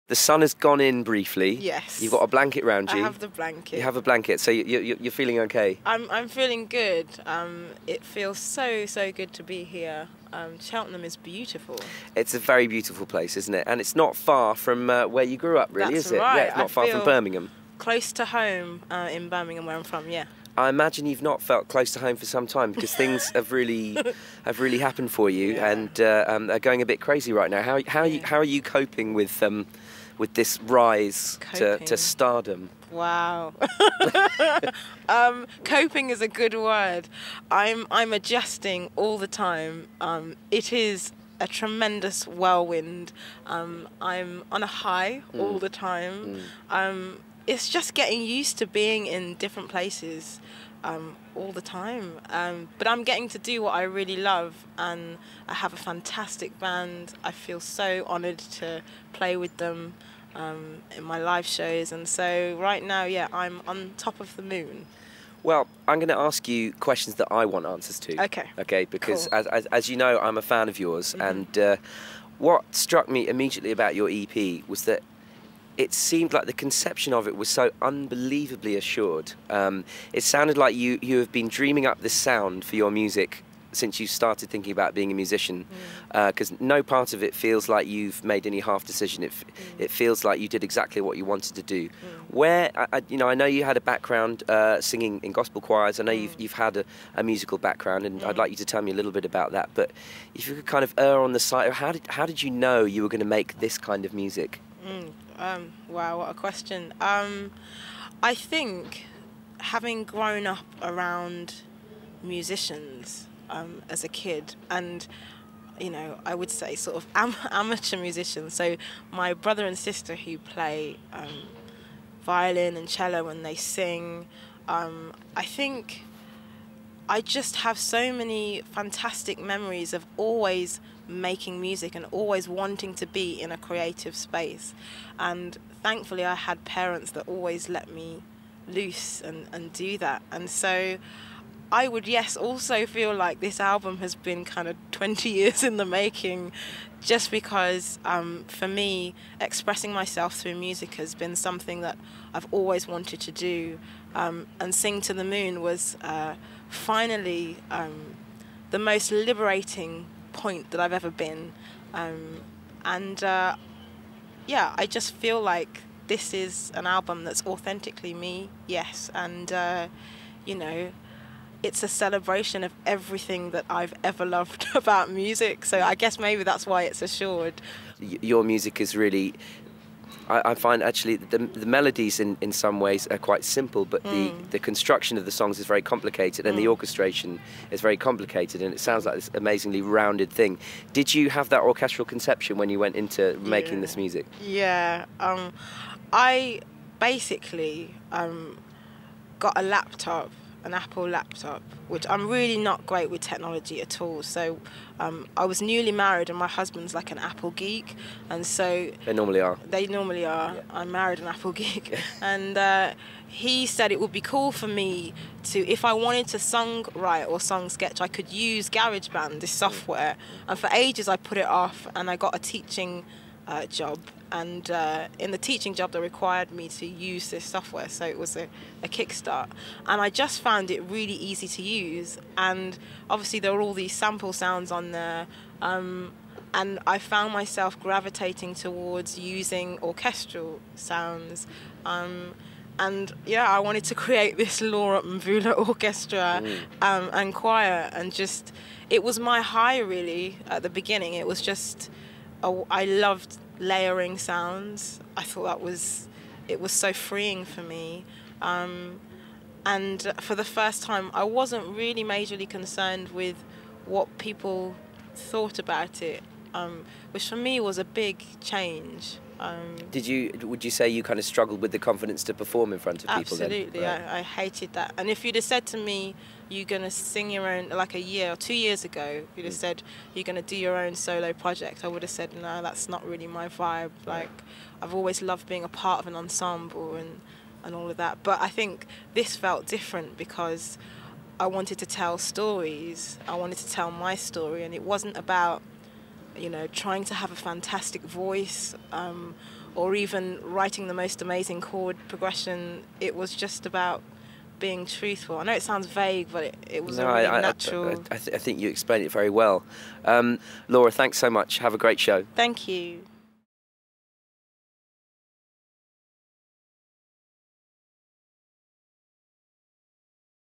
The sun has gone in briefly. Yes. You've got a blanket round you. I have the blanket. You have a blanket, so you're feeling okay? I'm feeling good. It feels so good to be here. Cheltenham is beautiful. It's a very beautiful place, isn't it? And it's not far from where you grew up, really, is it? Right. Yeah, it's not far from Birmingham. Close to home in Birmingham, where I'm from. Yeah. I imagine you've not felt close to home for some time because things have really happened for you, and are going a bit crazy right now. How are you coping with this rise to stardom? Wow. Coping is a good word. I'm adjusting all the time. It is a tremendous whirlwind. I'm on a high all the time. It's just getting used to being in different places all the time. But I'm getting to do what I really love, and I have a fantastic band. I feel so honoured to play with them in my live shows, and so right now, yeah, I'm on top of the moon. Well, I'm going to ask you questions that I want answers to. Okay, because cool. as you know, I'm a fan of yours, and what struck me immediately about your EP was that it seemed like the conception of it was so unbelievably assured. It sounded like you have been dreaming up this sound for your music since you started thinking about being a musician, because no part of it feels like you've made any half decision. It feels like you did exactly what you wanted to do. Where I know you had a background singing in gospel choirs. I know you've had a musical background, and I'd like you to tell me a little bit about that. But if you could kind of err on the side, how did you know you were going to make this kind of music? Wow, what a question. I think having grown up around musicians as a kid, and I would say sort of amateur musicians, so my brother and sister who play violin and cello and they sing, I think I just have so many fantastic memories of always making music and always wanting to be in a creative space, and thankfully I had parents that always let me loose and do that. And so I would, yes, also feel like this album has been kind of 20 years in the making, just because for me expressing myself through music has been something that I've always wanted to do, and Sing to the Moon was finally the most liberating point that I've ever been, yeah, I just feel like this is an album that's authentically me, yes, and it's a celebration of everything that I've ever loved about music, so I guess maybe that's why it's assured. Your music is really, I find actually the melodies in some ways are quite simple, but the construction of the songs is very complicated, and the orchestration is very complicated, and it sounds like this amazingly rounded thing. Did you have that orchestral conception when you went into making this music? Yeah, I basically got a laptop, an Apple laptop, which I'm really not great with technology at all. So I was newly married, and my husband's like an Apple geek, and so they normally are. Yeah. I'm married an Apple geek, and he said it would be cool for me to, if I wanted to songwrite or song sketch, I could use GarageBand, this software. And for ages I put it off, and I got a teaching job, and in the teaching job they required me to use this software, so it was a kickstart, and I just found it really easy to use, and obviously there were all these sample sounds on there, and I found myself gravitating towards using orchestral sounds, and yeah, I wanted to create this Laura Mvula orchestra and choir, and just, it was my high really at the beginning. It was just, I loved layering sounds. I thought it was so freeing for me. And for the first time, I wasn't really majorly concerned with what people thought about it, which for me was a big change. Would you say you kind of struggled with the confidence to perform in front of people? Absolutely, then? I hated that. And if you'd have said to me, you're going to sing your own, like a year or 2 years ago, you'd have said, you're going to do your own solo project, I would have said, no, that's not really my vibe. Like, I've always loved being a part of an ensemble and all of that. But I think this felt different because I wanted to tell stories. I wanted to tell my story, and it wasn't about, trying to have a fantastic voice or even writing the most amazing chord progression. It was just about being truthful. I know it sounds vague, but it was a really natural... I think you explained it very well. Laura, thanks so much. Have a great show. Thank you.